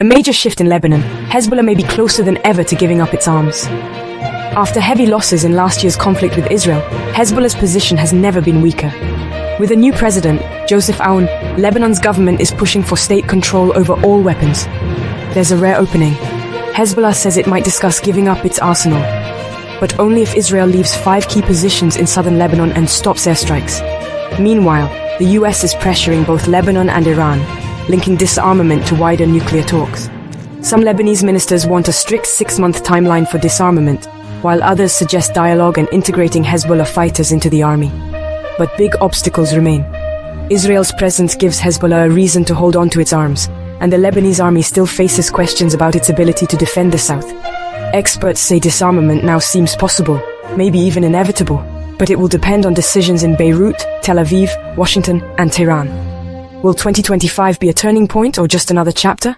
A major shift in Lebanon. Hezbollah may be closer than ever to giving up its arms. After heavy losses in last year's conflict with Israel, Hezbollah's position has never been weaker. With a new president, Joseph Aoun, Lebanon's government is pushing for state control over all weapons. There's a rare opening. Hezbollah says it might discuss giving up its arsenal, but only if Israel leaves 5 key positions in southern Lebanon and stops airstrikes. Meanwhile, the US is pressuring both Lebanon and Iran, linking disarmament to wider nuclear talks. Some Lebanese ministers want a strict 6-month timeline for disarmament, while others suggest dialogue and integrating Hezbollah fighters into the army. But big obstacles remain. Israel's presence gives Hezbollah a reason to hold on to its arms, and the Lebanese army still faces questions about its ability to defend the south. Experts say disarmament now seems possible, maybe even inevitable, but it will depend on decisions in Beirut, Tel Aviv, Washington, and Tehran. Will 2025 be a turning point or just another chapter?